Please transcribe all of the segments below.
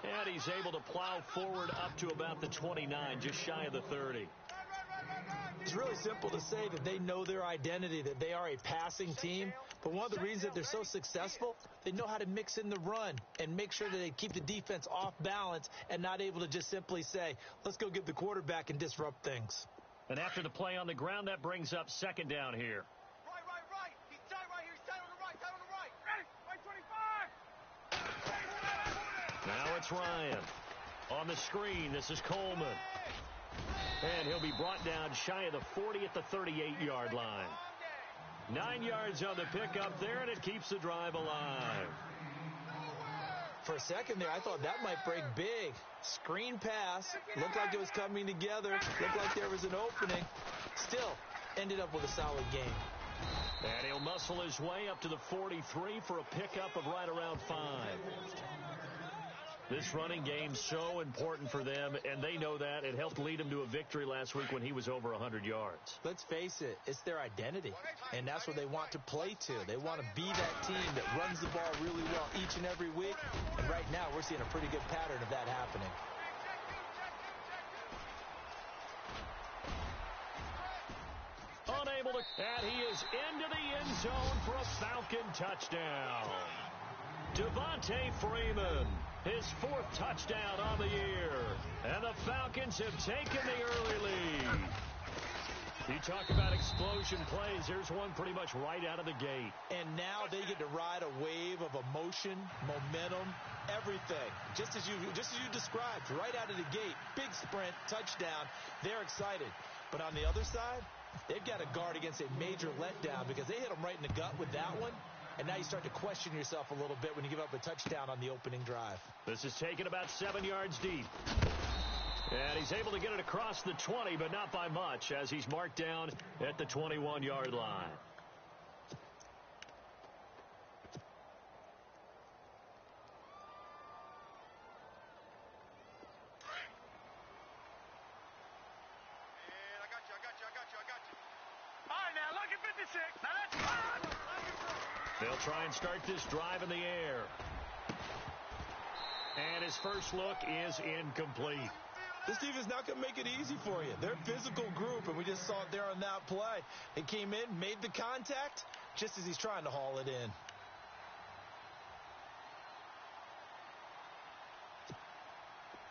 And he's able to plow forward up to about the 29, just shy of the 30. It's really simple to say that they know their identity, that they are a passing team. But one of the reasons that they're so successful, they know how to mix in the run and make sure that they keep the defense off balance and not able to just simply say, let's go get the quarterback and disrupt things. And after the play on the ground, that brings up second down here. Right. He's tight right here. He's tight on the right. Ready? Right 25. Now it's Ryan. On the screen, this is Coleman. And he'll be brought down shy of the 40 at the 38-yard line. 9 yards on the pickup there, and it keeps the drive alive. For a second there, I thought that might break big. Screen pass. Looked like it was coming together. Looked like there was an opening. Still, ended up with a solid game. And he'll muscle his way up to the 43 for a pickup of right around 5. This running game's so important for them, and they know that. It helped lead them to a victory last week when he was over 100 yards. Let's face it, it's their identity, and that's what they want to play to. They want to be that team that runs the ball really well each and every week, and right now we're seeing a pretty good pattern of that happening. Unable to, and he is into the end zone for a Falcon touchdown. Devontae Freeman, his 4th touchdown on the year. And the Falcons have taken the early lead. You talk about explosion plays. Here's one pretty much right out of the gate. And now they get to ride a wave of emotion, momentum, everything. Just as you described, right out of the gate. Big sprint, touchdown. They're excited. But on the other side, they've got to guard against a major letdown because they hit them right in the gut with that one. And now you start to question yourself a little bit when you give up a touchdown on the opening drive. This is taken about 7 yards deep. And he's able to get it across the 20, but not by much, as he's marked down at the 21-yard line. I got you. All right, now, look at 56. Now, that's fine. They'll try and start this drive in the air. And his first look is incomplete. This defense is not going to make it easy for you. They're a physical group, and we just saw it there on that play. They came in, made the contact, just as he's trying to haul it in.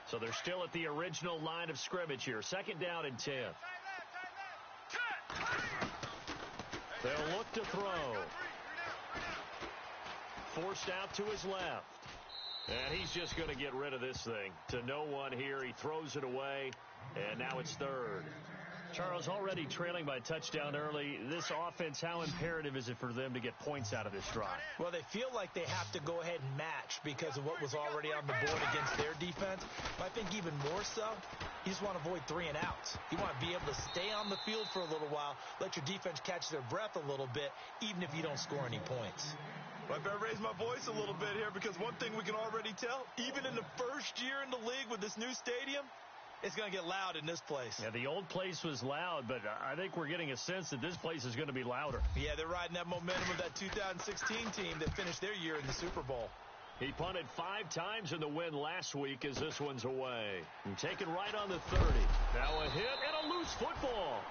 So they're still at the original line of scrimmage here. Second down and 10. They'll look to throw. Forced out to his left. And he's just going to get rid of this thing. To no one here. He throws it away. And now it's third. Charles, already trailing by touchdown early. This offense, how imperative is it for them to get points out of this drive? Well, they feel like they have to go ahead and match because of what was already on the board against their defense. But I think even more so, you just want to avoid 3 and outs. You want to be able to stay on the field for a little while, let your defense catch their breath a little bit, even if you don't score any points. Well, I better raise my voice a little bit here because one thing we can already tell, even in the first year in the league with this new stadium, it's going to get loud in this place. Yeah, the old place was loud, but I think we're getting a sense that this place is going to be louder. Yeah, they're riding that momentum of that 2016 team that finished their year in the Super Bowl. He punted 5 times in the win last week as this one's away. And taken right on the 30. Now a hit and a loose football.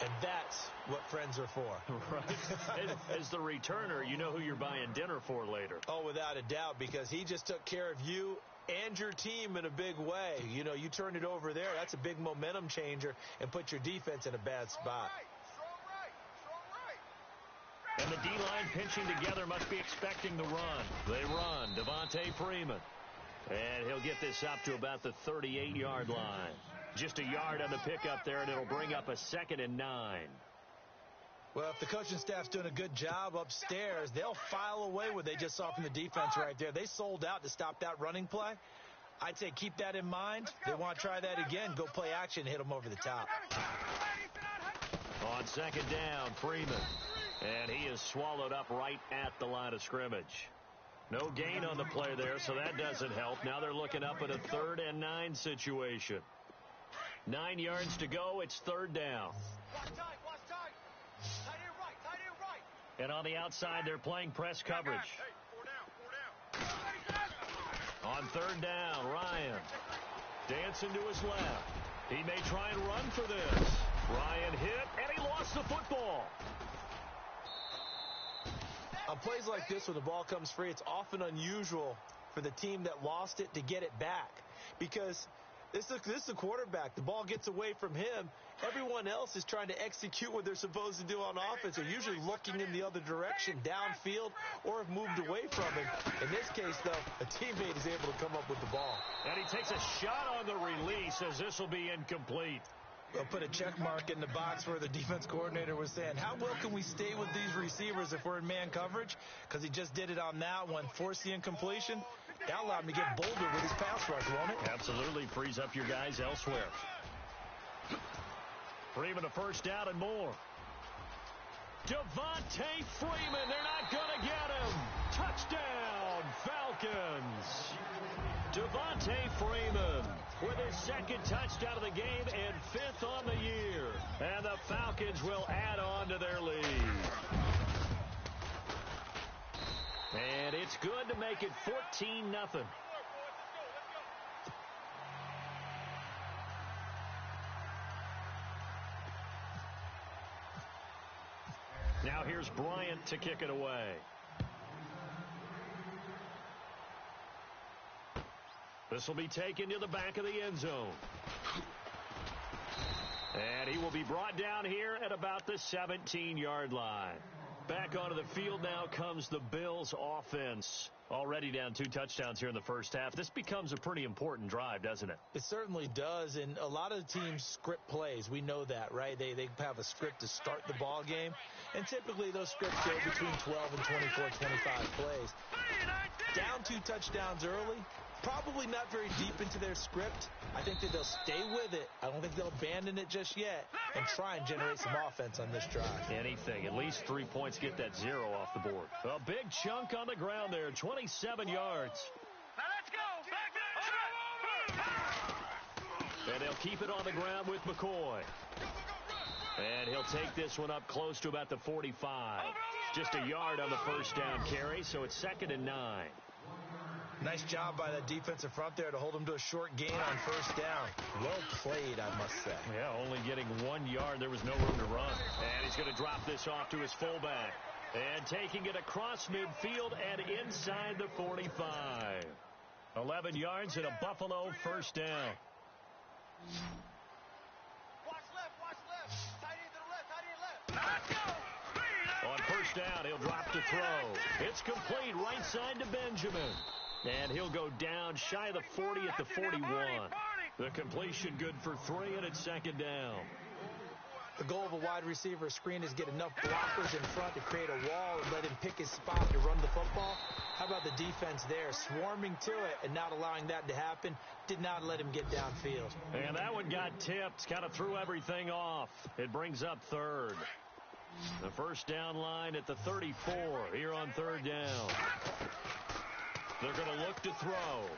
And that's what friends are for. Right. As the returner, you know who you're buying dinner for later. Oh, without a doubt, because he just took care of you and your team in a big way. You know, you turned it over there. That's a big momentum changer and put your defense in a bad spot. And the D-line pinching together must be expecting the run. They run. Devontae Freeman. And he'll get this up to about the 38-yard line. Just a yard on the pickup there, and it'll bring up a 2nd and 9. Well, if the coaching staff's doing a good job upstairs, they'll file away what they just saw from the defense right there. They sold out to stop that running play. I'd say keep that in mind. They want to try that again. Go play action, hit them over the top. On 2nd down, Freeman. And he is swallowed up right at the line of scrimmage. No gain on the play there, so that doesn't help. Now they're looking up at a 3rd and 9 situation. 9 yards to go. It's 3rd down. And on the outside, they're playing press coverage. On third down, Ryan dancing to his left. He may try and run for this. Ryan hit, and he lost the football. On plays like this, when the ball comes free, it's often unusual for the team that lost it to get it back. Because this is the quarterback. The ball gets away from him. Everyone else is trying to execute what they're supposed to do on offense. They're usually looking in the other direction, downfield, or have moved away from him. In this case, though, a teammate is able to come up with the ball. And he takes a shot on the release as this will be incomplete. I'll put a check mark in the box where the defense coordinator was saying, how well can we stay with these receivers if we're in man coverage? Because he just did it on that one, forced the incompletion. That allowed him to get bolder with his pass rush, won't it? Absolutely frees up your guys elsewhere. Freeman a first down and more. Devontae Freeman, they're not going to get him. Touchdown, Falcons. Devontae Freeman with his second touchdown of the game and fifth on the year. And the Falcons will add on to their lead. And it's good to make it 14-0. Now here's Bryant to kick it away. This will be taken to the back of the end zone. And he will be brought down here at about the 17-yard line. Back onto the field now comes the Bills offense. Already down 2 touchdowns here in the first half. This becomes a pretty important drive, doesn't it? It certainly does, and a lot of teams script plays. We know that, right? They have a script to start the ball game, and typically those scripts go between 12 and 24, 25 plays. Down 2 touchdowns early, probably not very deep into their script. I think that they'll stay with it. I don't think they'll abandon it just yet and try and generate some offense on this drive. Anything. At least 3 points, get that 0 off the board. A big chunk on the ground there, 27 yards. Now let's go. Back to And they'll keep it on the ground with McCoy. And he'll take this one up close to about the 45. Just a yard on the first down carry, so it's 2nd and 9. Nice job by the defensive front there to hold him to a short gain on first down. Well played, I must say. Yeah, only getting 1 yard. There was no room to run. And he's going to drop this off to his fullback. And taking it across midfield and inside the 45. 11 yards and a Buffalo first down. Watch left. Tight end to the left. Let's go. On first down, he'll drop to throw. It's complete right side to Benjamin. And he'll go down shy of the 40 at the 41. The completion good for 3, and it's 2nd down. The goal of a wide receiver screen is get enough blockers in front to create a wall and let him pick his spot to run the football. How about the defense there, swarming to it and not allowing that to happen? Did not let him get downfield. And that one got tipped, kind of threw everything off. It brings up 3rd. The first down line at the 34 here on 3rd down. They're going to look to throw.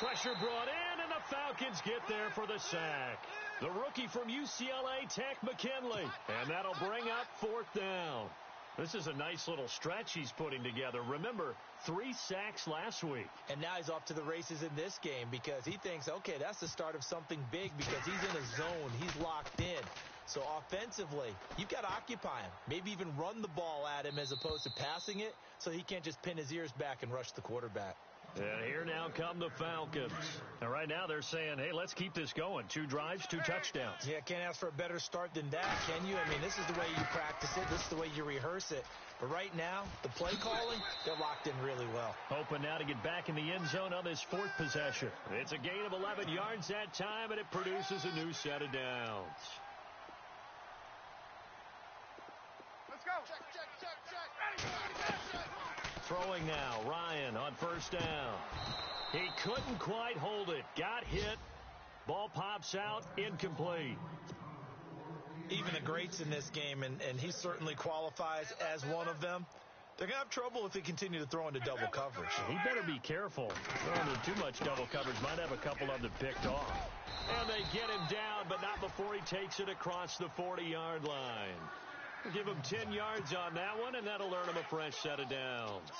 Pressure brought in, and the Falcons get there for the sack. The rookie from UCLA Tech, McKinley. And that'll bring up 4th down. This is a nice little stretch he's putting together. Remember, 3 sacks last week. And now he's off to the races in this game because he thinks, okay, that's the start of something big because he's in a zone. He's locked in. So offensively, you've got to occupy him. Maybe even run the ball at him as opposed to passing it so he can't just pin his ears back and rush the quarterback. And here now come the Falcons. And right now they're saying, hey, let's keep this going. 2 drives, 2 touchdowns. Yeah, can't ask for a better start than that, can you? I mean, this is the way you practice it. This is the way you rehearse it. But right now, the play calling, they're locked in really well. Hoping now to get back in the end zone on this 4th possession. It's a gain of 11 yards that time, and it produces a new set of downs. Let's go. Check. Throwing now, Ryan on first down. He couldn't quite hold it. Got hit. Ball pops out, incomplete. Even the greats in this game, and he certainly qualifies as one of them, they're going to have trouble if they continue to throw into double coverage. He better be careful. Throwing into too much double coverage might have a couple of them picked off. And they get him down, but not before he takes it across the 40-yard line. Give him 10 yards on that one, and that'll earn him a fresh set of downs.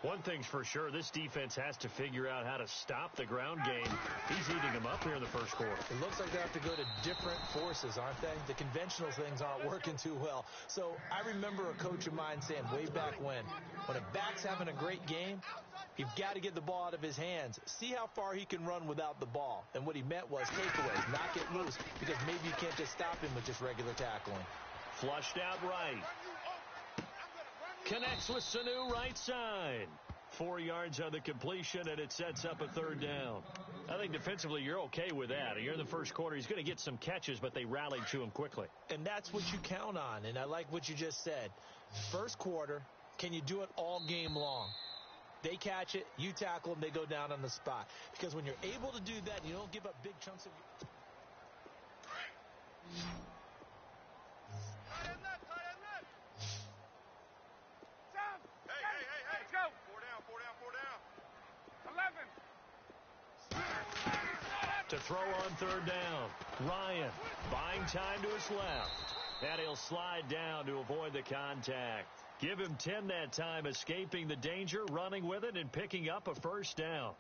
One thing's for sure, this defense has to figure out how to stop the ground game. He's eating them up here in the first quarter. It looks like they have to go to different forces, aren't they? The conventional things aren't working too well. So I remember a coach of mine saying way back when a back's having a great game, you've got to get the ball out of his hands. See how far he can run without the ball. And what he meant was takeaways, knock it loose, because maybe you can't just stop him with just regular tackling. Flushed out right. Connects with Sanu right side. 4 yards on the completion, and it sets up a third down. I think defensively you're okay with that. You're in the first quarter. He's going to get some catches, but they rallied to him quickly. And that's what you count on, and I like what you just said. First quarter, can you do it all game long? They catch it, you tackle them, they go down on the spot. Because when you're able to do that, you don't give up big chunks of your... Let's go. 4 down. 11. To throw on third down. Ryan buying time to his left. And he'll slide down to avoid the contact. Give him 10 that time, escaping the danger, running with it, and picking up a first down.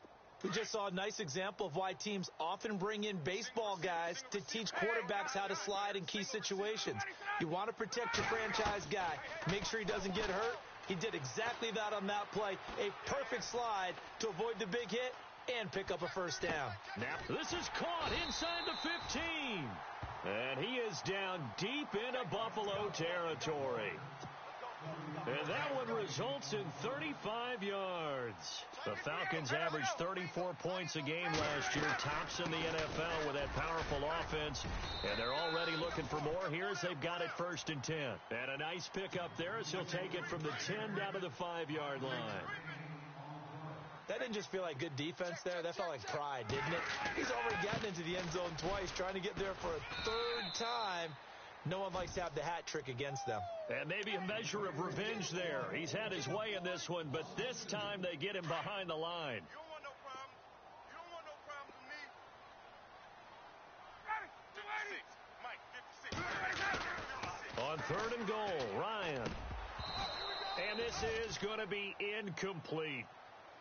We just saw a nice example of why teams often bring in baseball guys to teach quarterbacks how to slide in key situations. You want to protect your franchise guy. Make sure he doesn't get hurt. He did exactly that on that play. A perfect slide to avoid the big hit and pick up a first down. Now, this is caught inside the 15. And he is down deep into Buffalo territory. And that one results in 35 yards. The Falcons averaged 34 points a game last year, tops in the NFL with that powerful offense. And they're already looking for more here as they've got it 1st and 10. And a nice pick up there as he'll take it from the 10 down to the 5-yard line. That didn't just feel like good defense there. That felt like pride, didn't it? He's already gotten into the end zone twice, trying to get there for a 3rd time. No one likes to have the hat trick against them. And maybe a measure of revenge there. He's had his way in this one, but this time they get him behind the line. You don't want no problem. You don't want no problem with me. 56. Mike, 56. On 3rd and goal, Ryan. And this is going to be incomplete.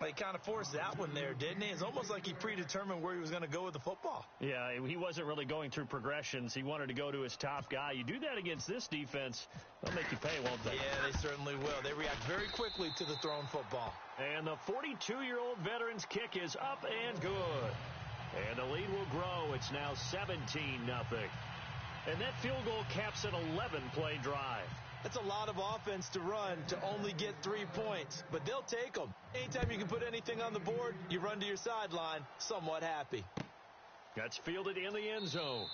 He kind of forced that one there, didn't he? It's almost like he predetermined where he was going to go with the football. Yeah, he wasn't really going through progressions. He wanted to go to his top guy. You do that against this defense, they'll make you pay, won't they? Yeah, they certainly will. They react very quickly to the thrown football. And the 42-year-old veteran's kick is up and good. And the lead will grow. It's now 17-0. And that field goal caps an 11-play drive. That's a lot of offense to run to only get 3 points, but they'll take them. Anytime you can put anything on the board, you run to your sideline somewhat happy. That's fielded in the end zone.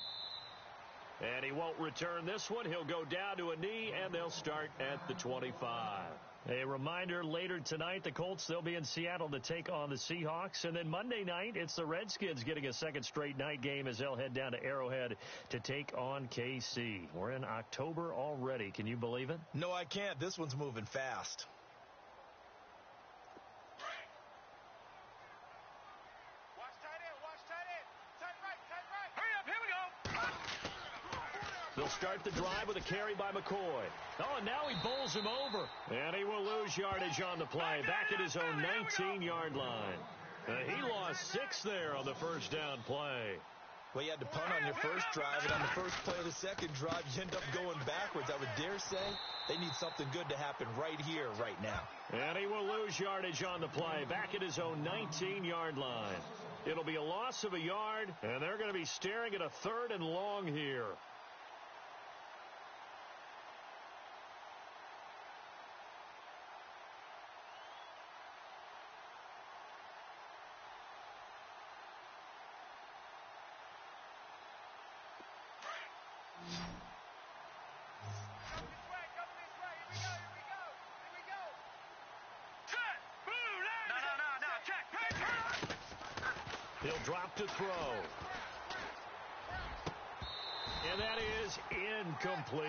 And he won't return this one. He'll go down to a knee, and they'll start at the 25. A reminder, later tonight, the Colts, they'll be in Seattle to take on the Seahawks. And then Monday night, it's the Redskins getting a second straight night game as they'll head down to Arrowhead to take on KC. We're in October already. Can you believe it? No, I can't. This one's moving fast. Watch tight end. Tight right. Hurry up, here we go. They'll start the drive with a carry by McCoy. Oh, and now he bowls him over. And he will lose yardage on the play. Back at his own 19-yard line. He lost 6 there on the first down play. Well, you had to punt on your first drive, and on the first play of the second drive, you end up going backwards. I would dare say they need something good to happen right here, right now. And he will lose yardage on the play. Back at his own 19-yard line. It'll be a loss of a yard, and they're going to be staring at a 3rd and long here. He'll drop to throw. And that is incomplete.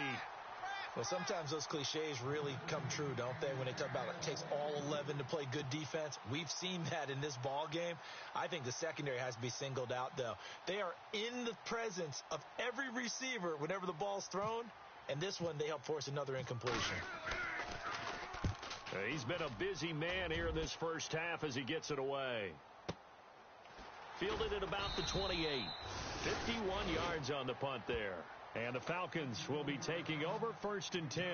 Well, sometimes those cliches really come true, don't they? When they talk about it takes all 11 to play good defense. We've seen that in this ball game. I think the secondary has to be singled out, though. They are in the presence of every receiver whenever the ball's thrown. And this one, they help force another incompletion. He's been a busy man here in this first half as he gets it away. Fielded at about the 28. 51 yards on the punt there. And the Falcons will be taking over 1st and 10.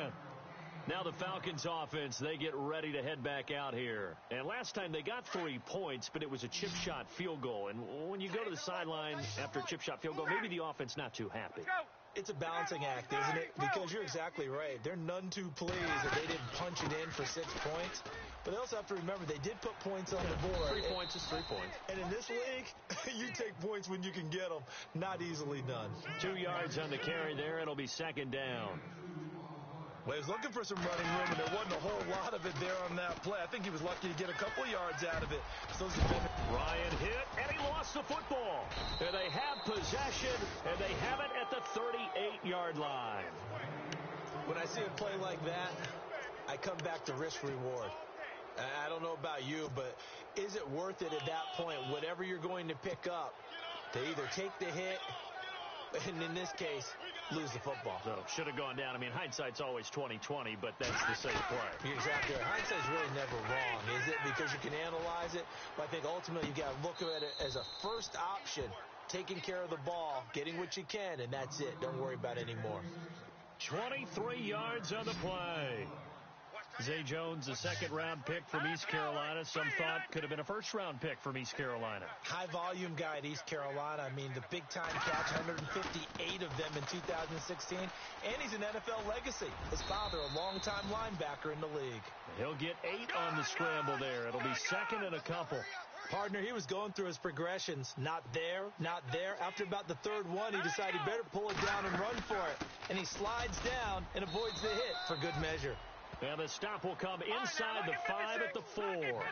Now the Falcons offense, they get ready to head back out here. And last time they got 3 points, but it was a chip shot field goal. And when you go to the sideline after a chip shot field goal, maybe the offense not too happy. It's a balancing act, isn't it? Because you're exactly right. They're none too pleased that they didn't punch it in for 6 points. But they also have to remember they did put points on the board. 3 points is 3 points. And in this league, you take points when you can get them. Not easily done. 2 yards on the carry there. It'll be 2nd down. Well, he was looking for some running room, and there wasn't a whole lot of it there on that play. I think he was lucky to get a couple yards out of it. So Ryan hit, and he lost the football. And they have possession, and they have it at the 38-yard line. When I see a play like that, I come back to risk-reward. I don't know about you, but is it worth it at that point, whatever you're going to pick up, to either take the hit, and in this case, lose the football? So, should have gone down. I mean, hindsight's always 20/20, but that's the safe play. You're exactly right. Hindsight's really never wrong, is it? Because you can analyze it, but I think ultimately you got to look at it as a first option, taking care of the ball, getting what you can, and that's it. Don't worry about it anymore. 23 yards on the play. Zay Jones, a 2nd-round pick from East Carolina. Some thought could have been a 1st-round pick from East Carolina. High-volume guy at East Carolina. I mean, the big-time catch, 158 of them in 2016. And he's an NFL legacy. His father, a long-time linebacker in the league. He'll get 8 on the scramble there. It'll be 2nd and a couple. Partner, he was going through his progressions. Not there, not there. After about the 3rd one, he decided he better pull it down and run for it. And he slides down and avoids the hit for good measure. And the stop will come inside the 5 at the 4.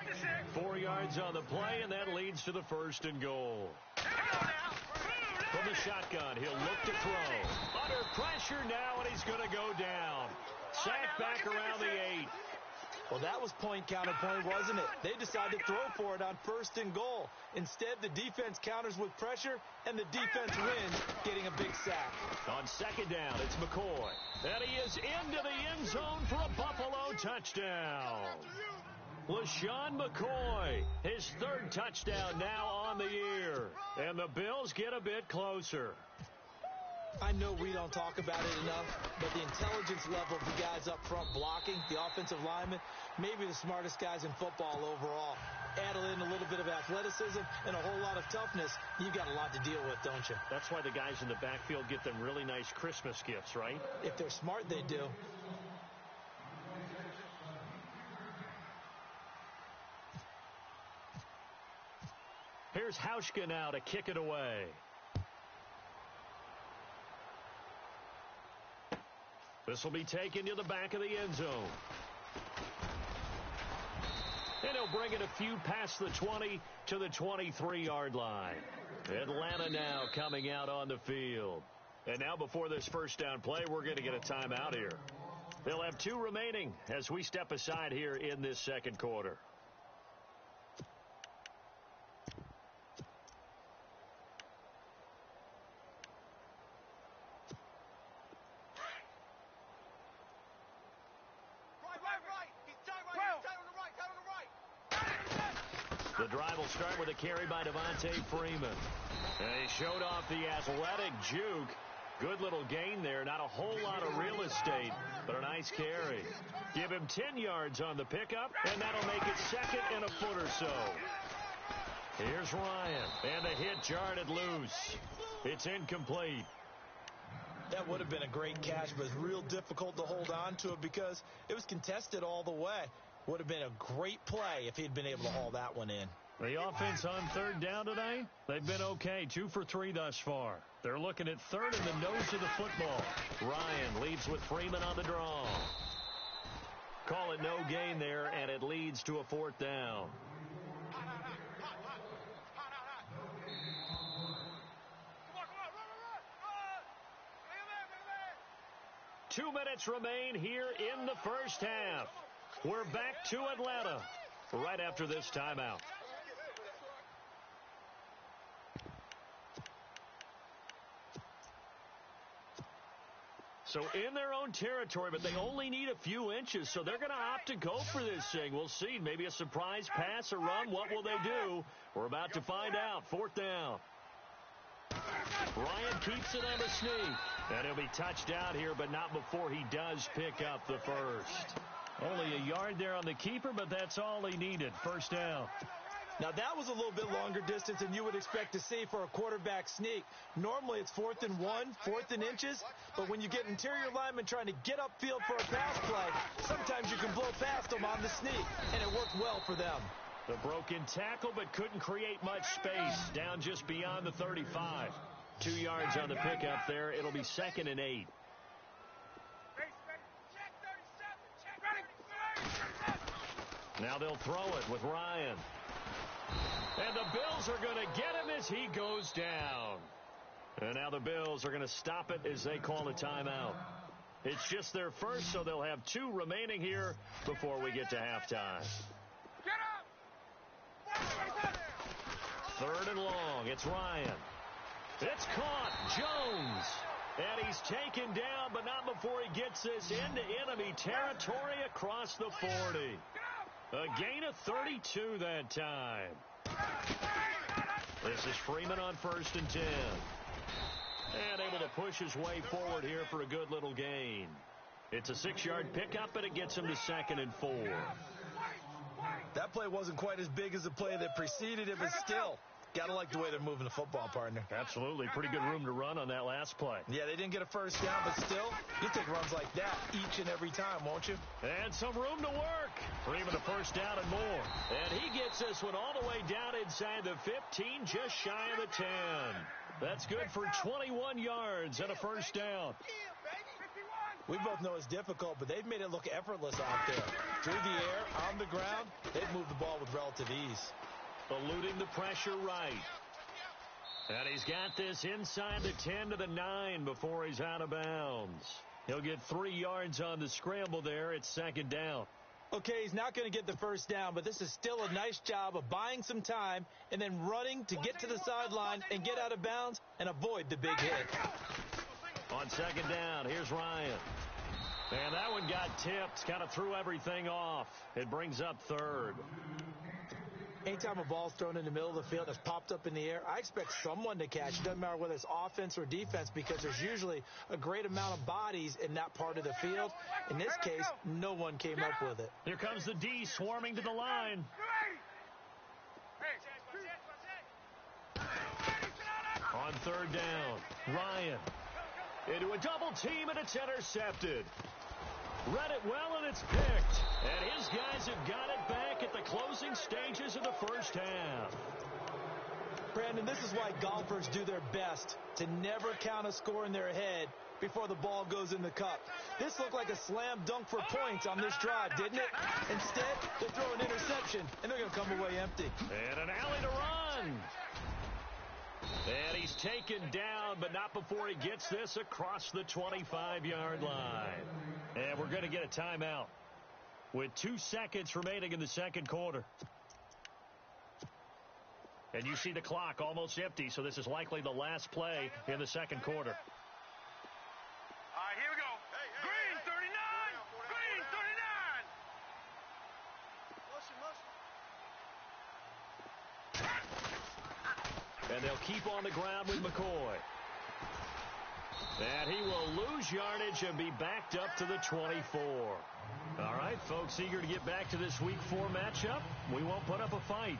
4 yards on the play, and that leads to the 1st and goal. From the shotgun, he'll look to throw. Under pressure now, and he's going to go down. Sacked back around the 8. Well, that was point counterpoint, wasn't it? They decided to throw for it on 1st and goal. Instead, the defense counters with pressure, and the defense wins, getting a big sack. On 2nd down, it's McCoy. And he is into the end zone for a Buffalo touchdown. LaShawn McCoy, his 3rd touchdown now on the year. And the Bills get a bit closer. I know we don't talk about it enough, but the intelligence level of the guys up front blocking, the offensive linemen, maybe the smartest guys in football overall. Add in a little bit of athleticism and a whole lot of toughness, you've got a lot to deal with, don't you? That's why the guys in the backfield get them really nice Christmas gifts, right? If they're smart, they do. Here's Hauschka now to kick it away. This will be taken to the back of the end zone. And he'll bring it a few past the 20 to the 23-yard line. Atlanta now coming out on the field. And now before this 1st down play, we're going to get a timeout here. They'll have 2 remaining as we step aside here in this 2nd quarter. The drive will start with a carry by Devontae Freeman. And he showed off the athletic juke. Good little gain there. Not a whole lot of real estate, but a nice carry. Give him 10 yards on the pickup, and that'll make it 2nd and a foot or so. Here's Ryan, and the hit jarred loose. It's incomplete. That would have been a great catch, but it's real difficult to hold on to it because it was contested all the way. Would have been a great play if he'd been able to haul that one in. The offense on 3rd down today, they've been okay. 2 for 3 thus far. They're looking at 3rd in the nose of the football. Ryan leads with Freeman on the draw. Call it no gain there, and it leads to a 4th down. 2 minutes remain here in the 1st half. We're back to Atlanta right after this timeout. So in their own territory, but they only need a few inches, so they're going to opt to go for this thing. We'll see. Maybe a surprise pass or run. What will they do? We're about to find out. Fourth down. Ryan keeps it on the sneak. And he'll be touched out here, but not before he does pick up the first. Only a yard there on the keeper, but that's all he needed. First down. Now, that was a little bit longer distance than you would expect to see for a quarterback sneak. Normally, it's 4th and 1, 4th and inches, but when you get interior linemen trying to get upfield for a pass play, sometimes you can blow past them on the sneak, and it worked well for them. The broken tackle, but couldn't create much space. Down just beyond the 35. 2 yards on the pickup there. It'll be 2nd and 8. Now they'll throw it with Ryan. And the Bills are going to get him as he goes down. And now the Bills are going to stop it as they call a timeout. It's just their first, so they'll have 2 remaining here before we get to halftime. 3rd and long. It's Ryan. It's caught. Jones. And he's taken down, but not before he gets this into enemy territory across the 40. A gain of 32 that time. This is Freeman on 1st and 10. And able to push his way forward here for a good little gain. It's a 6-yard pickup, and it gets him to 2nd and 4. That play wasn't quite as big as the play that preceded it, but still, gotta like the way they're moving the football, partner. Absolutely. Pretty good room to run on that last play. Yeah, they didn't get a first down, but still, you'll take runs like that each and every time, won't you? And some room to work. Freeman a first down and more. And he gets this one all the way down inside the 15, just shy of the 10. That's good for 21 yards and a first down. We both know it's difficult, but they've made it look effortless out there. Through the air, on the ground, they've moved the ball with relative ease. Eluding the pressure right. And he's got this inside the 10 to the 9 before he's out of bounds. He'll get 3 yards on the scramble there. It's 2nd down. Okay, he's not going to get the first down, but this is still a nice job of buying some time and then running to get to the sideline and get out of bounds and avoid the big hit. On 2nd down, here's Ryan. And that one got tipped, kind of threw everything off. It brings up 3rd. Anytime a ball's thrown in the middle of the field that's popped up in the air, I expect someone to catch. It doesn't matter whether it's offense or defense because there's usually a great amount of bodies in that part of the field. In this case, no one came up with it. Here comes the D swarming to the line. On 3rd down, Ryan into a double team, and it's intercepted. Read it well, and it's picked. And his guys have got it back at the closing stages of the first half. Brandon, this is why golfers do their best to never count a score in their head before the ball goes in the cup. This looked like a slam dunk for points on this drive, didn't it? Instead, they throw an interception, and they're going to come away empty. And an alley to run. And he's taken down, but not before he gets this across the 25-yard line. And we're going to get a timeout with 2 seconds remaining in the second quarter. And you see the clock almost empty, so this is likely the last play in the second quarter. All right, here we go. Green 39. Green 39. And they'll keep on the ground with McCoy. And he will lose yardage and be backed up to the 24. All right, folks, eager to get back to this Week 4 matchup. We won't put up a fight.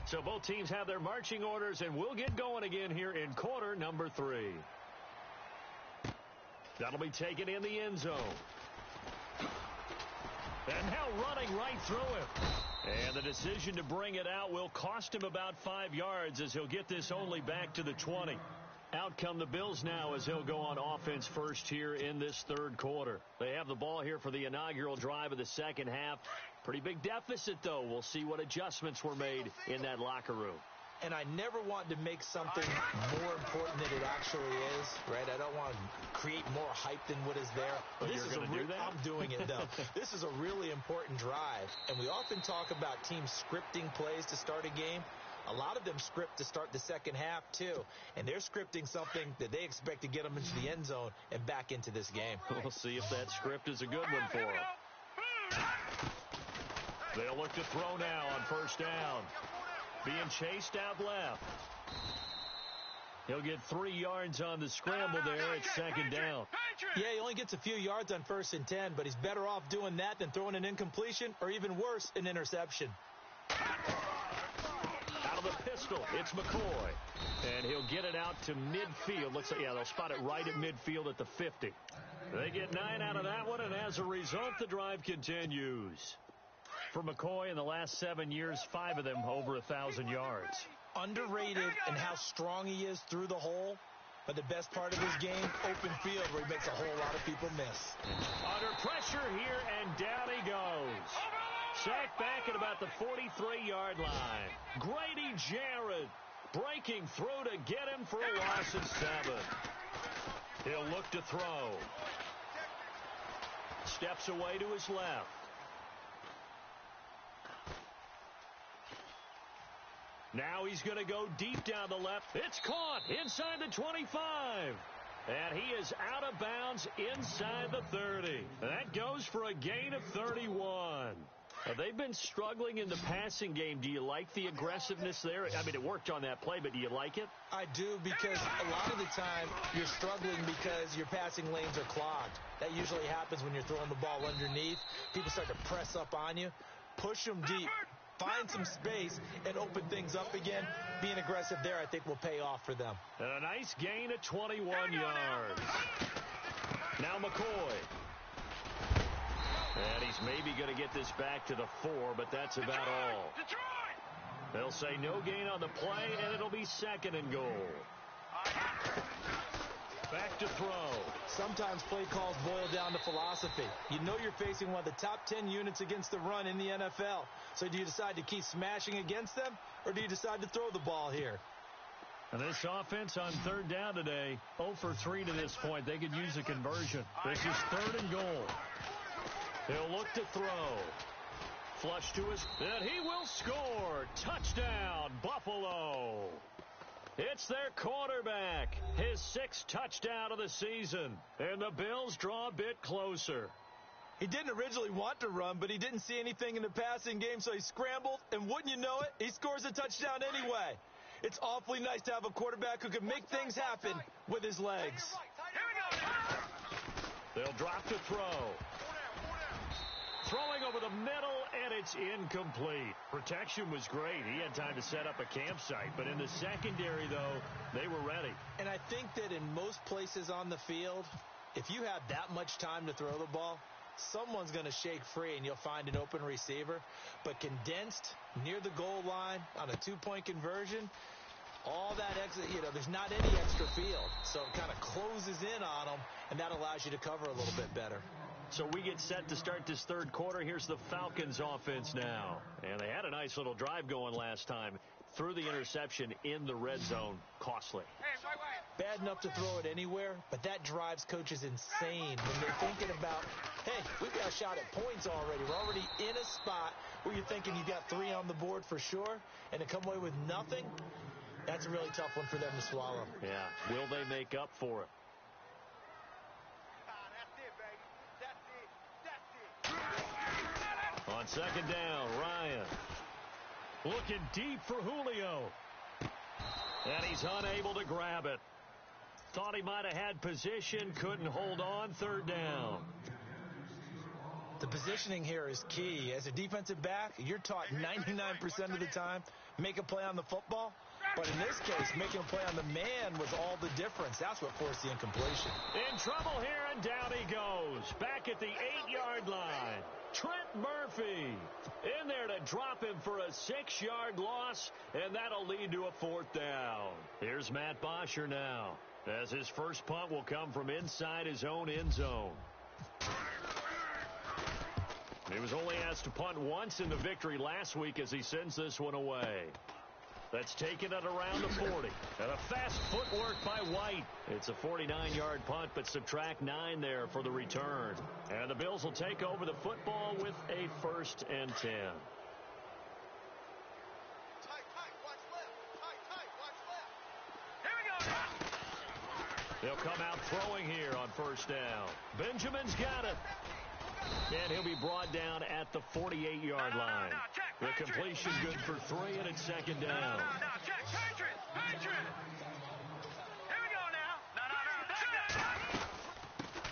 So both teams have their marching orders, and we'll get going again here in quarter number 3. That'll be taken in the end zone. And now running right through him. And the decision to bring it out will cost him about 5 yards as he'll get this only back to the 20. Out come the Bills now as he'll go on offense first here in this third quarter. They have the ball here for the inaugural drive of the second half. Pretty big deficit, though. We'll see what adjustments were made in that locker room. And I never want to make something more important than it actually is, right? I don't want to create more hype than what is there. But you're going to do that? I'm doing it, though. This is a really important drive. And we often talk about teams scripting plays to start a game. A lot of them script to start the second half, too. And they're scripting something that they expect to get them into the end zone and back into this game. We'll see if that script is a good one for them. They'll look to throw now on first down. Being chased out left. He'll get 3 yards on the scramble there at second down. Yeah, he only gets a few yards on 1st and 10, but he's better off doing that than throwing an incompletion or even worse, an interception. Out of the pistol, it's McCoy. And he'll get it out to midfield. Looks like, yeah, they'll spot it right at midfield at the 50. They get 9 out of that one, and as a result, the drive continues. For McCoy, in the last 7 years, 5 of them over 1,000 yards. Underrated in how strong he is through the hole, but the best part of his game, open field, where he makes a whole lot of people miss. Under pressure here, and down he goes. Sacked back at about the 43-yard line. Grady Jarrett breaking through to get him for a loss of 7. He'll look to throw. Steps away to his left. Now he's going to go deep down the left. It's caught inside the 25. And he is out of bounds inside the 30. That goes for a gain of 31. They've been struggling in the passing game. Do you like the aggressiveness there? I mean, it worked on that play, but do you like it? I do, because a lot of the time you're struggling because your passing lanes are clogged. That usually happens when you're throwing the ball underneath. People start to press up on you. Push them deep. Find some space and open things up again. Being aggressive there, I think, will pay off for them. And a nice gain of 21 yards. Now McCoy. And he's maybe going to get this back to the 4, but that's about all. They'll say no gain on the play, and it'll be 2nd and goal. Back to throw. Sometimes play calls boil down to philosophy. You know you're facing one of the top 10 units against the run in the NFL. So do you decide to keep smashing against them, or do you decide to throw the ball here? And this offense on 3rd down today, 0 for 3 to this point. They could use a conversion. This is 3rd and goal. He'll look to throw. Flush to his, and he will score. Touchdown, Buffalo. It's their quarterback, his 6th touchdown of the season, and the Bills draw a bit closer. He didn't originally want to run, but he didn't see anything in the passing game, so he scrambled, and wouldn't you know it, he scores a touchdown anyway. It's awfully nice to have a quarterback who can make things happen with his legs. They'll drop to throw. Throwing over the middle, and it's incomplete. Protection was great. He had time to set up a campsite. But in the secondary, though, they were ready. And I think that in most places on the field, if you have that much time to throw the ball, someone's going to shake free, and you'll find an open receiver. But condensed, near the goal line, on a 2-point conversion, all that extra, there's not any extra field. So it kind of closes in on them, and that allows you to cover a little bit better. So we get set to start this 3rd quarter. Here's the Falcons offense now. And they had a nice little drive going last time. Threw the interception in the red zone. Costly. Bad enough to throw it anywhere, but that drives coaches insane when they're thinking about, hey, we've got a shot at points already. We're already in a spot where you're thinking you've got 3 on the board for sure, and to come away with nothing, that's a really tough one for them to swallow. Yeah. Will they make up for it? On 2nd down, Ryan looking deep for Julio. And he's unable to grab it. Thought he might have had position, couldn't hold on. 3rd down. The positioning here is key. As a defensive back, you're taught 99% of the time, make a play on the football. But in this case, making a play on the man was all the difference. That's what forced the incompletion. In trouble here, and down he goes. Back at the 8-yard line. Trent Murphy in there to drop him for a 6-yard loss, and that'll lead to a 4th down. Here's Matt Bosher now, as his first punt will come from inside his own end zone. He was only asked to punt once in the victory last week as he sends this one away. That's taken at around the 40. And a fast footwork by White. It's a 49-yard punt, but subtract 9 there for the return. And the Bills will take over the football with a 1st and 10. They'll come out throwing here on first down. Benjamin's got it. And he'll be brought down at the 48-yard line. The completion good for 3, and it's second down. No, check. Patriot. Here we go now.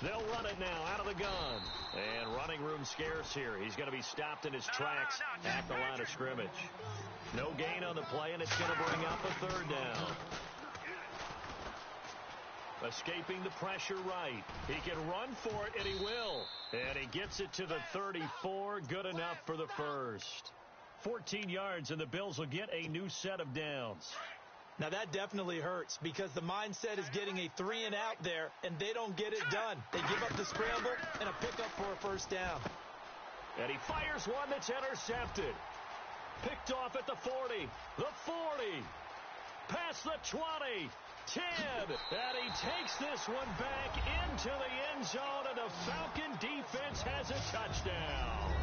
They'll run it now out of the gun. And running room scarce here. He's going to be stopped in his tracks at the line of scrimmage. No gain on the play, and it's going to bring up a third down. Escaping the pressure right. He can run for it, and he will. And he gets it to the 34. Good enough for the first. 14 yards, and the Bills will get a new set of downs. Now, that definitely hurts because the mindset is getting a 3 and out there, and they don't get it done. They give up the scramble and a pickup for a first down. And he fires one that's intercepted. Picked off at the 40, the 40, past the 20, 10, and he takes this one back into the end zone, and the Falcon defense has a touchdown.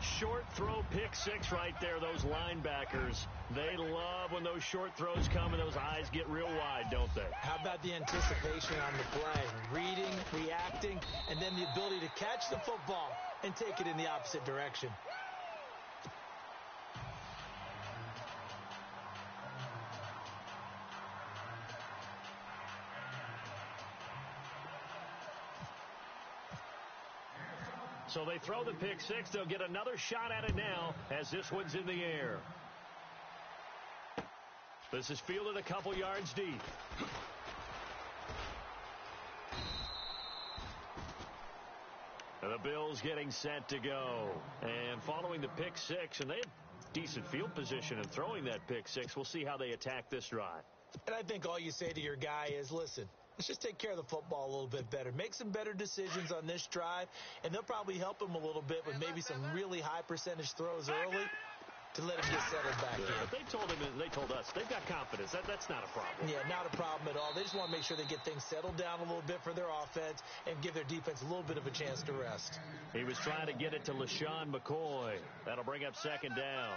Short throw, pick six right there. Those linebackers, they love when those short throws come and those eyes get real wide, don't they? How about the anticipation on the play? Reading, reacting, and then the ability to catch the football and take it in the opposite direction. So they throw the pick six. They'll get another shot at it now as this one's in the air. This is fielded a couple yards deep. And the Bills getting set to go. And following the pick six, and they had decent field position in throwing that pick six. We'll see how they attack this drive. And I think all you say to your guy is, listen, let's just take care of the football a little bit better. Make some better decisions on this drive, and they'll probably help him a little bit with maybe some really high percentage throws early to let him get settled back in. They told us they've got confidence. That's not a problem. Yeah, not a problem at all. They just want to make sure they get things settled down a little bit for their offense and give their defense a little bit of a chance to rest. He was trying to get it to LaShawn McCoy. That'll bring up second down.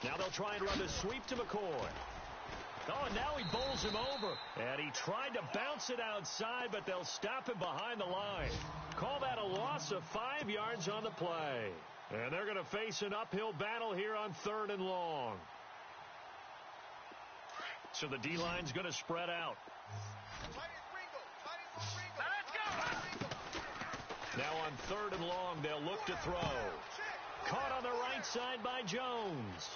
Now they'll try and run the sweep to McCoy. Oh, and now he bowls him over. And he tried to bounce it outside, but they'll stop him behind the line. Call that a loss of 5 yards on the play. And they're going to face an uphill battle here on 3rd and long. So the D-line's going to spread out. Now on 3rd and long, they'll look to throw. Caught on the right side by Jones.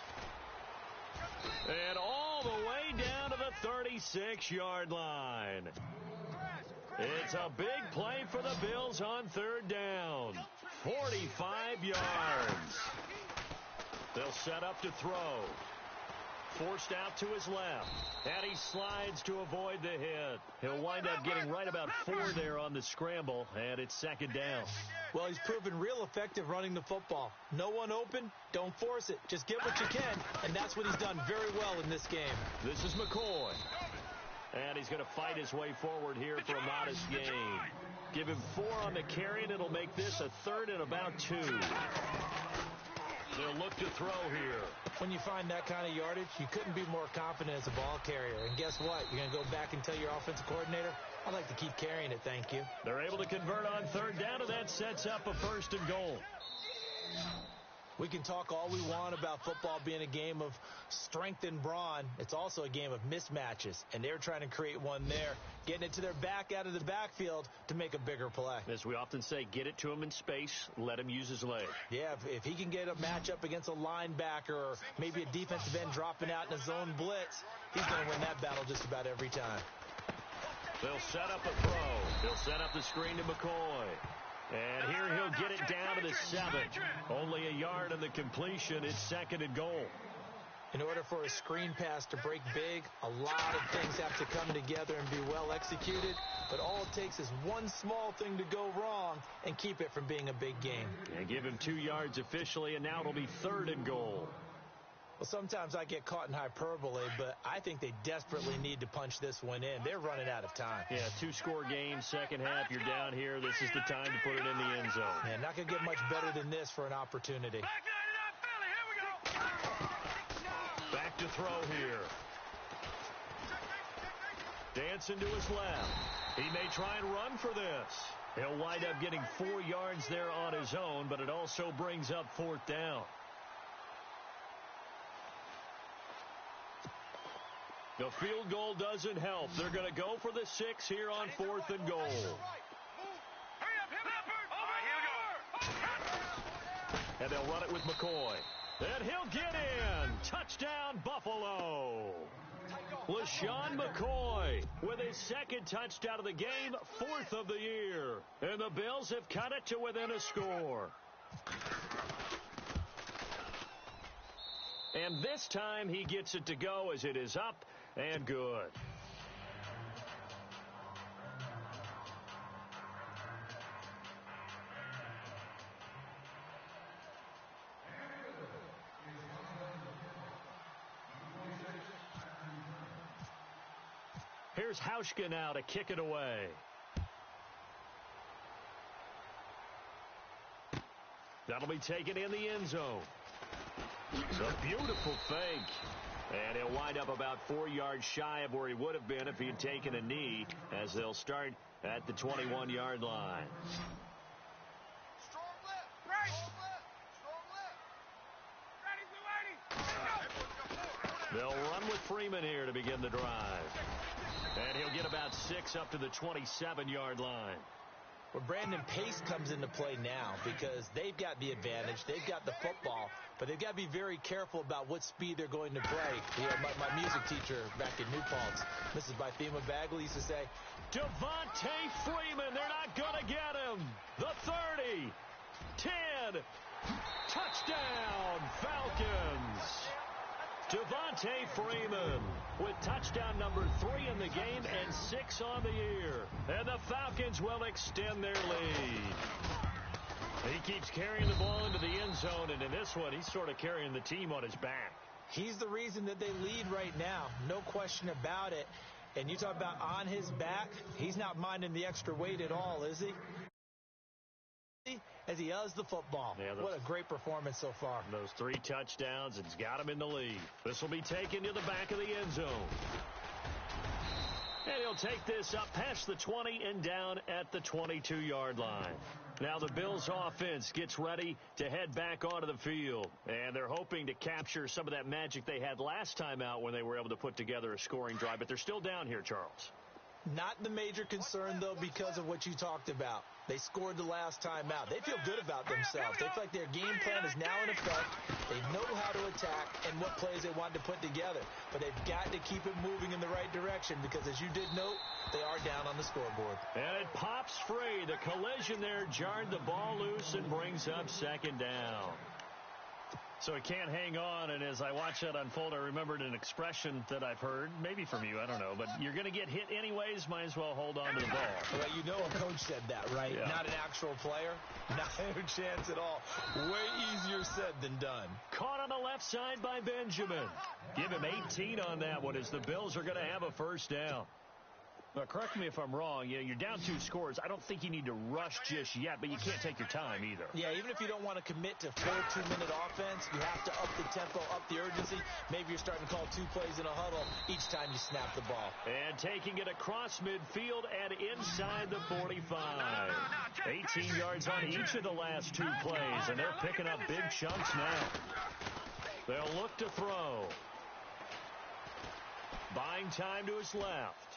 And all the way down to the 36-yard line. It's a big play for the Bills on 3rd down. 45 yards. They'll set up to throw. Forced out to his left. And he slides to avoid the hit. He'll wind up getting right about 4 there on the scramble, and it's 2nd down. Well, he's proven real effective running the football. No one open, don't force it. Just get what you can, and that's what he's done very well in this game. This is McCoy. And he's going to fight his way forward here for a modest gain. Give him 4 on the carry, and it'll make this a 3rd and about 2. They'll look to throw here. When you find that kind of yardage, you couldn't be more confident as a ball carrier. And guess what? You're going to go back and tell your offensive coordinator, I'd like to keep carrying it, thank you. They're able to convert on 3rd down, and that sets up a 1st and goal. We can talk all we want about football being a game of strength and brawn. It's also a game of mismatches, and they're trying to create one there, getting it to their back out of the backfield to make a bigger play. As we often say, get it to him in space, let him use his leg. Yeah, if he can get a matchup against a linebacker or maybe a defensive end dropping out in a zone blitz, he's going to win that battle just about every time. They'll set up a throw. They'll set up the screen to McCoy. And here he'll get it down to the 7. Only a yard on the completion. It's 2nd and goal. In order for a screen pass to break big, a lot of things have to come together and be well executed. But all it takes is one small thing to go wrong and keep it from being a big game. And give him 2 yards officially, and now it'll be 3rd and goal. Well, sometimes I get caught in hyperbole, but I think they desperately need to punch this one in. They're running out of time. Yeah, 2-score game, second half, you're down here. This is the time to put it in the end zone. Man, not going to get much better than this for an opportunity. Back to to throw here. Dancing to his left. He may try and run for this. He'll wind up getting 4 yards there on his own, but it also brings up 4th down. The field goal doesn't help. They're going to go for the 6 here on 4th and goal. And they'll run it with McCoy. And he'll get in. Touchdown, Buffalo. LaShawn McCoy with his 2nd touchdown of the game, 4th of the year. And the Bills have cut it to within a score. And this time he gets it to go as it is up and good. Here's Hauschka now to kick it away. That'll be taken in the end zone. It's a beautiful fake. And he'll wind up about 4 yards shy of where he would have been if he had taken a knee, as they'll start at the 21-yard line. Strong left. Right. Strong left. Ready, They'll run with Freeman here to begin the drive. And he'll get about 6 up to the 27-yard line. Well, Brandon, pace comes into play now because they've got the advantage. They've got the football, but they've got to be very careful about what speed they're going to play. You know, my music teacher back in New Paltz, Mrs. Bythema Bagley, used to say, Devontae Freeman, they're not going to get him. The 30, 10, touchdown, Falcons. Devontae Freeman with touchdown number 3 in the game and 6 on the year. And the Falcons will extend their lead. He keeps carrying the ball into the end zone, and in this one, he's sort of carrying the team on his back. He's the reason that they lead right now. No question about it. And you talk about on his back, he's not minding the extra weight at all, is he? As he has the football. Yeah, what a great performance so far. Those 3 touchdowns, it's got him in the lead. This will be taken to the back of the end zone. And he'll take this up past the 20 and down at the 22-yard line. Now the Bills offense gets ready to head back onto the field. And they're hoping to capture some of that magic they had last time out when they were able to put together a scoring drive. But they're still down here, Charles. Not the major concern, though, because of what you talked about. They scored the last time out. They feel good about themselves. They feel like their game plan is now in effect. They know how to attack and what plays they want to put together. But they've got to keep it moving in the right direction because, as you did note, they are down on the scoreboard. And it pops free. The collision there jarred the ball loose and brings up 2nd down. So he can't hang on, and as I watch that unfold, I remembered an expression that I've heard, maybe from you, I don't know, but you're going to get hit anyways, might as well hold on to the ball. Well, you know a coach said that, right? Yeah. Not an actual player. Not a chance at all. Way easier said than done. Caught on the left side by Benjamin. Give him 18 on that one as the Bills are going to have a 1st down. Now, correct me if I'm wrong. You're down 2 scores. I don't think you need to rush just yet, but you can't take your time either. Yeah, even if you don't want to commit to full 2-minute offense, you have to up the tempo, up the urgency. Maybe you're starting to call 2 plays in a huddle each time you snap the ball. And taking it across midfield and inside the 45. 18 yards on each of the last 2 plays, and they're picking up big chunks now. They'll look to throw. Buying time to his left.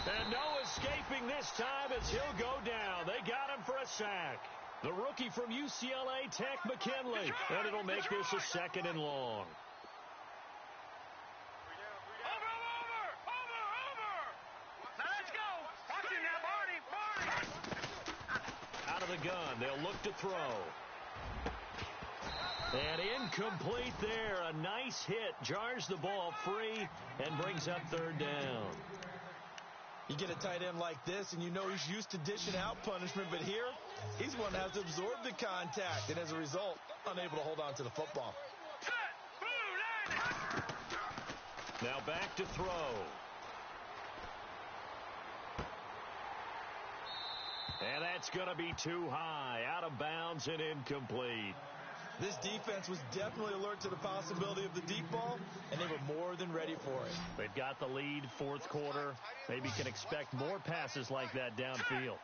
And no escaping this time as he'll go down. They got him for a sack. The rookie from UCLA Tech, McKinley. And it'll make this a 2nd and long. Over. Now let's go. Watch it now, Barney. Out of the gun. They'll look to throw. And incomplete there. A nice hit. Jars the ball free and brings up 3rd down. You get a tight end like this, and you know he's used to dishing out punishment, but here, he's one that has to absorb the contact, and as a result, unable to hold on to the football. Now back to throw. And that's going to be too high, out of bounds and incomplete. This defense was definitely alert to the possibility of the deep ball, and they were more than ready for it. They've got the lead, fourth quarter. Maybe can expect more passes like that downfield.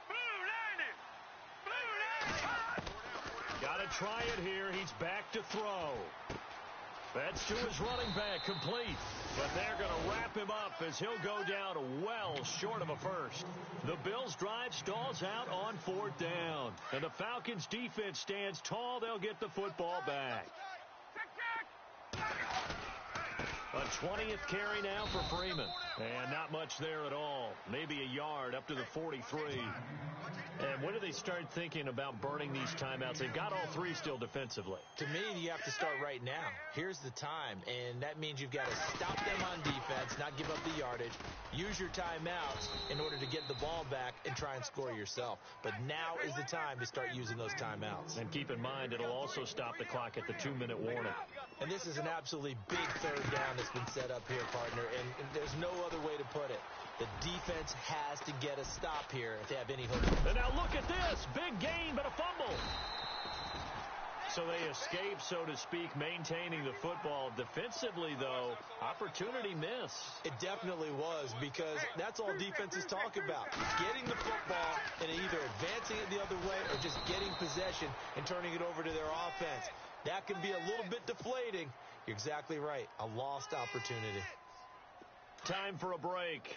Got to try it here. He's back to throw. That's to his running back, complete. But they're going to wrap him up as he'll go down well short of a first. The Bills' drive stalls out on fourth down. And the Falcons' defense stands tall. They'll get the football back. A 20th carry now for Freeman. And not much there at all. Maybe a yard up to the 43. And when do they start thinking about burning these timeouts? They've got all three still defensively. To me, you have to start right now. Here's the time, and that means you've got to stop them on defense, not give up the yardage, use your timeouts in order to get the ball back and try and score yourself. But now is the time to start using those timeouts. And keep in mind, it'll also stop the clock at the 2-minute warning. And this is an absolutely big third down that's been set up here, partner, and there's no other way to put it. The defense has to get a stop here if they have any hope. And now look at this. Big gain, but a fumble. So they escape, so to speak, maintaining the football. Defensively, though, opportunity miss. It definitely was, because that's all defenses talk about. Getting the football and either advancing it the other way or just getting possession and turning it over to their offense. That can be a little bit deflating. You're exactly right. A lost opportunity. Time for a break.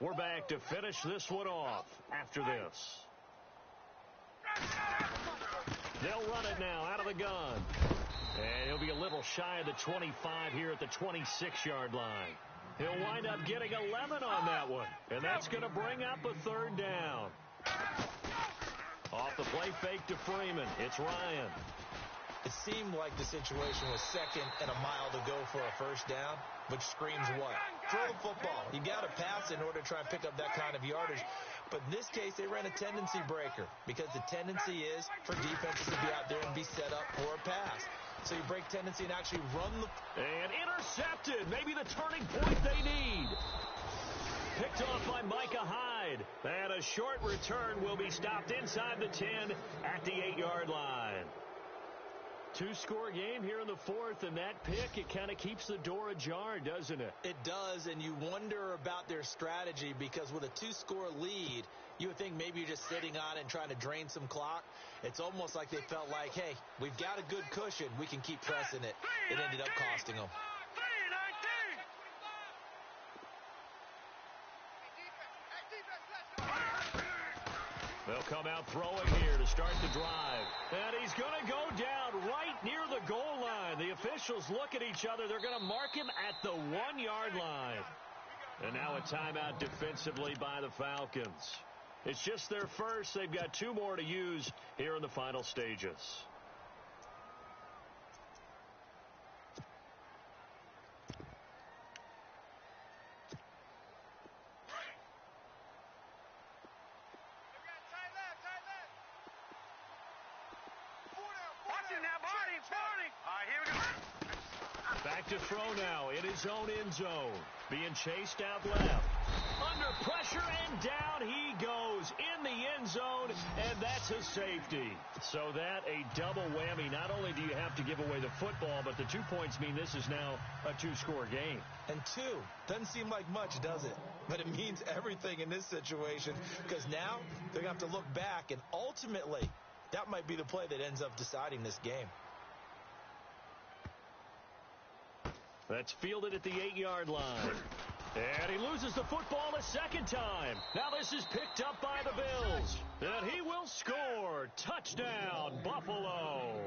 We're back to finish this one off after this. They'll run it now out of the gun. And he'll be a little shy of the 25 here at the 26-yard line. He'll wind up getting 11 on that one. And that's going to bring up a third down. Off the play fake to Freeman. It's Ryan. It seemed like the situation was second and a mile to go for a first down, which screams what? Throw the football. You got to pass in order to try and pick up that kind of yardage. But in this case, they ran a tendency breaker, because the tendency is for defenses to be out there and be set up for a pass. So you break tendency and actually run the... And intercepted. Maybe the turning point they need. Picked off by Micah Hyde. And a short return will be stopped inside the 10 at the 8-yard line. Two-score game here in the fourth, and that pick, it kind of keeps the door ajar, doesn't it? It does, and you wonder about their strategy, because with a two-score lead, you would think maybe you're just sitting on it and trying to drain some clock. It's almost like they felt like, hey, we've got a good cushion. We can keep pressing it. It ended up costing them. They'll come out throwing here to start the drive. And he's going to go down right near the goal line. The officials look at each other. They're going to mark him at the 1-yard line. And now a timeout defensively by the Falcons. It's just their first. They've got 2 more to use here in the final stages. Back to throw now in his own end zone. Being chased out left. Under pressure and down he goes in the end zone, and that's a safety. So that a double whammy. Not only do you have to give away the football, but the 2 points mean this is now a 2-score game. And 2 doesn't seem like much, does it? But it means everything in this situation, because now they're going to have to look back, and ultimately that might be the play that ends up deciding this game. That's fielded at the 8-yard line. And he loses the football a second time. Now this is picked up by the Bills. And he will score. Touchdown, Buffalo.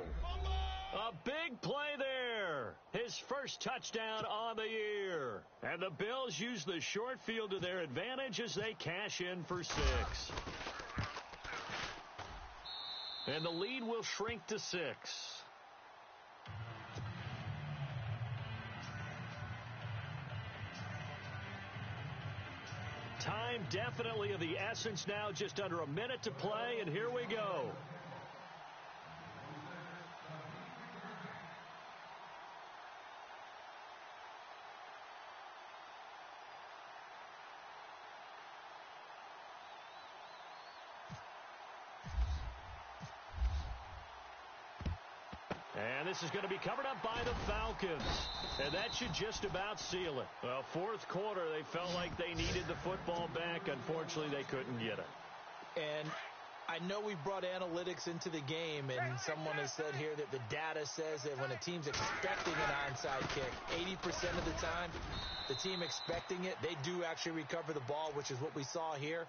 A big play there. His first touchdown on the year. And the Bills use the short field to their advantage as they cash in for 6. And the lead will shrink to 6. Time definitely of the essence now, just under a minute to play, and here we go. And this is going to be covered up by the Falcons. And that should just about seal it. Well, fourth quarter, they felt like they needed the football back. Unfortunately, they couldn't get it. And I know we brought analytics into the game, and someone has said here that the data says that when a team's expecting an onside kick, 80% of the time, the team expecting it, they do actually recover the ball, which is what we saw here.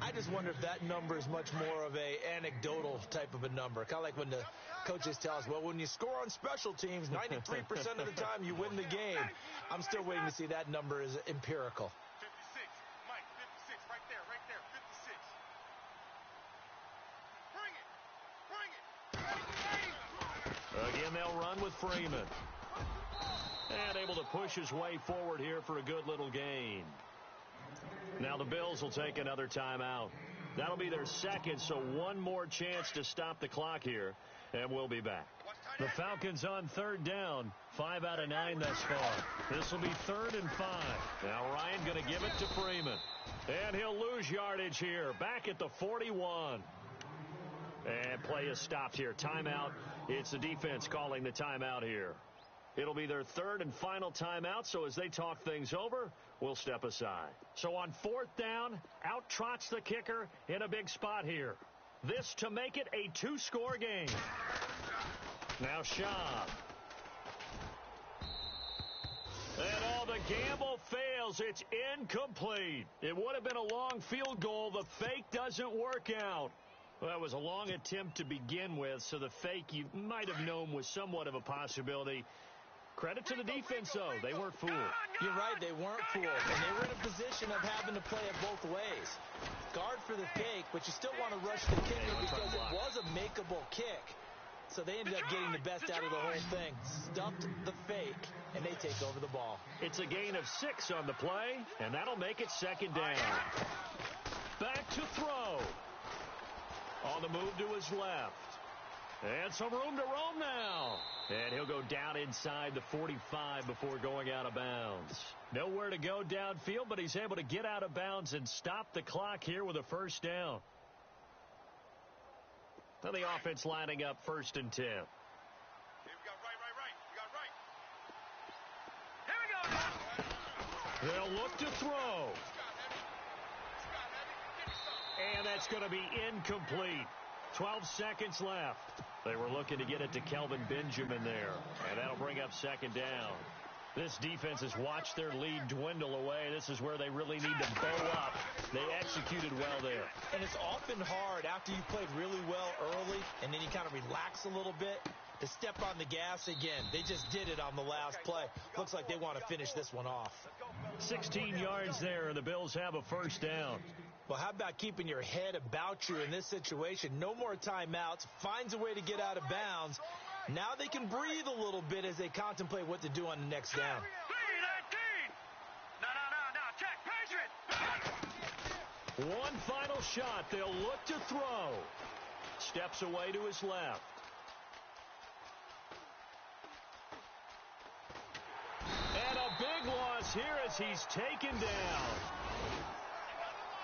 I just wonder if that number is much more of a anecdotal type of a number. Kind of like when the coaches tell us, well, when you score on special teams, 93% of the time you win the game. I'm still waiting to see that number is empirical. 56, Mike, 56, right there, 56. Bring it. Again, they'll run with Freeman. And able to push his way forward here for a good little gain. Now the Bills will take another timeout. That'll be their second, so one more chance to stop the clock here, and we'll be back. The Falcons on third down, 5 out of 9 thus far. This will be 3rd and 5. Now Ryan going to give it to Freeman. And he'll lose yardage here, back at the 41. And play is stopped here. Timeout. It's the defense calling the timeout here. It'll be their 3rd and final timeout, so as they talk things over, we'll step aside. So on 4th down, out trots the kicker in a big spot here. This to make it a 2-score game. Now Schaub. And all the gamble fails. It's incomplete. It would have been a long field goal. The fake doesn't work out. Well, that was a long attempt to begin with, so the fake you might have known was somewhat of a possibility. Credit to the defense, though. They weren't fooled. You're right, they weren't fooled. And they were in a position of having to play it both ways. Guard for the fake, but you still want to rush the kicker because it was a makeable kick. So they ended up getting the best out of the whole thing. Stumped the fake, and they take over the ball. It's a gain of 6 on the play, and that'll make it 2nd down. Back to throw. On the move to his left. And some room to roam now. And he'll go down inside the 45 before going out of bounds. Nowhere to go downfield, but he's able to get out of bounds and stop the clock here with a 1st down. Now the offense lining up 1st and 10. Here we go, right. Here we go. They'll look to throw. And that's going to be incomplete. 12 seconds left. They were looking to get it to Kelvin Benjamin there. And that'll bring up 2nd down. This defense has watched their lead dwindle away. This is where they really need to bow up. They executed well there. And it's often hard after you played really well early and then you kind of relax a little bit to step on the gas again. They just did it on the last play. Looks like they want to finish this one off. 16 yards there, and the Bills have a 1st down. Well, how about keeping your head about you in this situation? No more timeouts. Finds a way to get out of bounds. Now they can breathe a little bit as they contemplate what to do on the next down. No, check. One final shot. They'll look to throw. Steps away to his left. And a big loss here as he's taken down.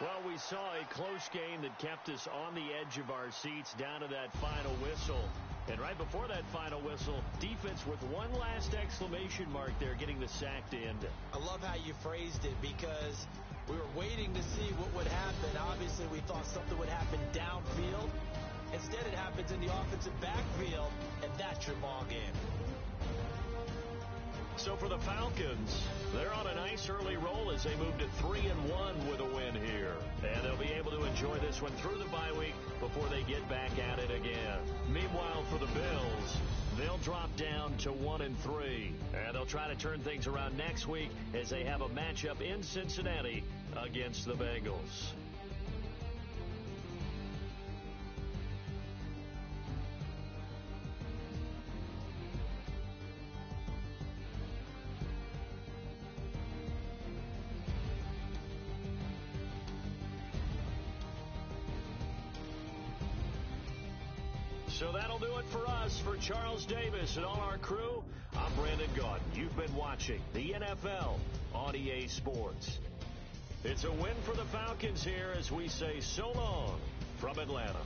Well, we saw a close game that kept us on the edge of our seats down to that final whistle. And right before that final whistle, defense with one last exclamation mark there, getting the sack to end it. I love how you phrased it because we were waiting to see what would happen. Obviously, we thought something would happen downfield. Instead, it happens in the offensive backfield, and that's your ball game. So for the Falcons, they're on a nice early roll as they move to 3-1 with a win here. And they'll be able to enjoy this one through the bye week before they get back at it again. Meanwhile, for the Bills, they'll drop down to 1-3. And they'll try to turn things around next week as they have a matchup in Cincinnati against the Bengals. So that'll do it for us. For Charles Davis and all our crew, I'm Brandon Gaudin. You've been watching the NFL on EA Sports. It's a win for the Falcons here as we say so long from Atlanta.